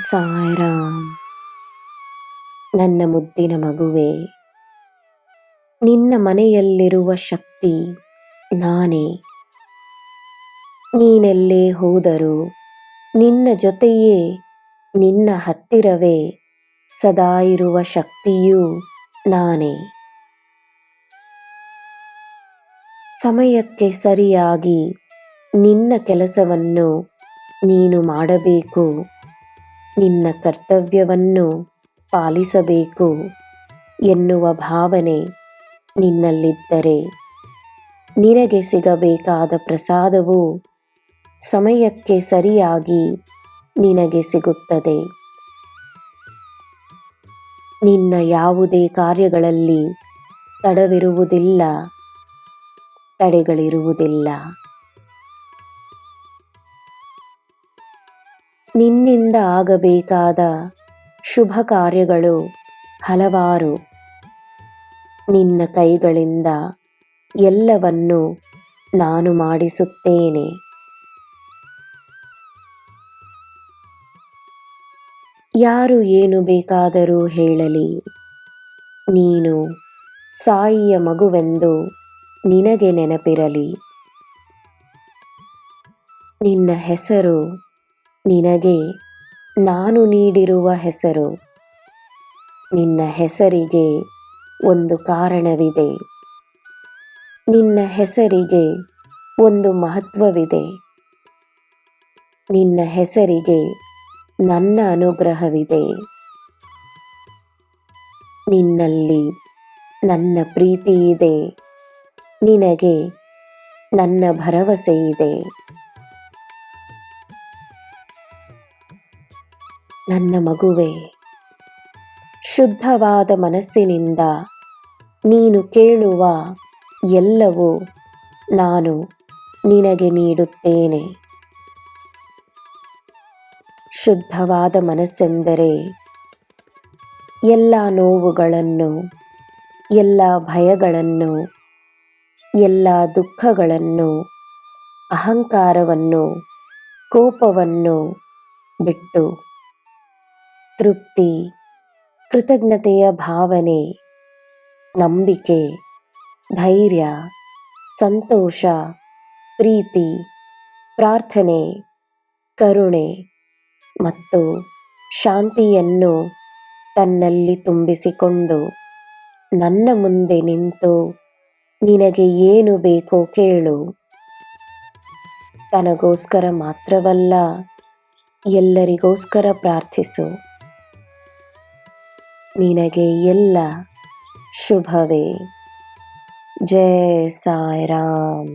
ಸಾಯಿರಾಮ್. ನನ್ನ ಮುದ್ದಿನ ಮಗುವೆ, ನಿನ್ನ ಮನೆಯಲ್ಲಿರುವ ಶಕ್ತಿ ನಾನೇ. ನೀನೆಲ್ಲೇ ಹೋದರೂ ನಿನ್ನ ಜೊತೆಯೇ, ನಿನ್ನ ಹತ್ತಿರವೇ ಸದಾ ಇರುವ ಶಕ್ತಿಯೂ ನಾನೇ. ಸಮಯಕ್ಕೆ ಸರಿಯಾಗಿ ನಿನ್ನ ಕೆಲಸವನ್ನು ನೀನು ಮಾಡಬೇಕು, ನಿನ್ನ ಕರ್ತವ್ಯವನ್ನು ಪಾಲಿಸಬೇಕು ಎನ್ನುವ ಭಾವನೆ ನಿನ್ನಲ್ಲಿದ್ದರೆ ನಿನಗೆ ಸಿಗಬೇಕಾದ ಪ್ರಸಾದವು ಸಮಯಕ್ಕೆ ಸರಿಯಾಗಿ ನಿನಗೆ ಸಿಗುತ್ತದೆ. ನಿನ್ನ ಯಾವುದೇ ಕಾರ್ಯಗಳಲ್ಲಿ ತಡವಿರುವುದಿಲ್ಲ, ತಡೆಗಳಿರುವುದಿಲ್ಲ. ನಿನ್ನಿಂದ ಆಗಬೇಕಾದ ಶುಭ ಕಾರ್ಯಗಳು ಹಲವಾರು. ನಿನ್ನ ಕೈಗಳಿಂದ ಎಲ್ಲವನ್ನು ನಾನು ಮಾಡಿಸುತ್ತೇನೆ. ಯಾರು ಏನು ಬೇಕಾದರೂ ಹೇಳಲಿ, ನೀನು ಸಾಯಿಯ ಮಗುವೆಂದು ನಿನಗೆ ನೆನಪಿರಲಿ. ನಿನ್ನ ಹೆಸರು ನಿನಗೆ ನಾನು ನೀಡಿರುವ ಹೆಸರು. ನಿನ್ನ ಹೆಸರಿಗೆ ಒಂದು ಕಾರಣವಿದೆ, ನಿನ್ನ ಹೆಸರಿಗೆ ಒಂದು ಮಹತ್ವವಿದೆ. ನಿನ್ನ ಹೆಸರಿಗೆ ನನ್ನ ಅನುಗ್ರಹವಿದೆ. ನಿನ್ನಲ್ಲಿ ನನ್ನ ಪ್ರೀತಿ ಇದೆ, ನಿನಗೆ ನನ್ನ ಭರವಸೆ ಇದೆ. ನನ್ನ ಮಗುವೆ, ಶುದ್ಧವಾದ ಮನಸ್ಸಿನಿಂದ ನೀನು ಕೇಳುವ ಎಲ್ಲವೂ ನಾನು ನಿನಗೆ ನೀಡುತ್ತೇನೆ. ಶುದ್ಧವಾದ ಮನಸ್ಸೆಂದರೆ ಎಲ್ಲ ನೋವುಗಳನ್ನು, ಎಲ್ಲ ಭಯಗಳನ್ನು, ಎಲ್ಲ ದುಃಖಗಳನ್ನು, ಅಹಂಕಾರವನ್ನು, ಕೋಪವನ್ನು ಬಿಟ್ಟು ತೃಪ್ತಿ, ಕೃತಜ್ಞತೆಯ ಭಾವನೆ, ನಂಬಿಕೆ, ಧೈರ್ಯ, ಸಂತೋಷ, ಪ್ರೀತಿ, ಪ್ರಾರ್ಥನೆ, ಕರುಣೆ ಮತ್ತು ಶಾಂತಿಯನ್ನು ತನ್ನಲ್ಲಿ ತುಂಬಿಸಿಕೊಂಡು ನನ್ನ ಮುಂದೆ ನಿಂತು ನಿನಗೆ ಏನು ಬೇಕೋ ಕೇಳು. ತನಗೋಸ್ಕರ ಮಾತ್ರವಲ್ಲ, ಎಲ್ಲರಿಗೋಸ್ಕರ ಪ್ರಾರ್ಥಿಸು. ನಿನಗೆ ಎಲ್ಲ ಶುಭವೇ. ಜೈ ಸಾಯಿರಾಮ್.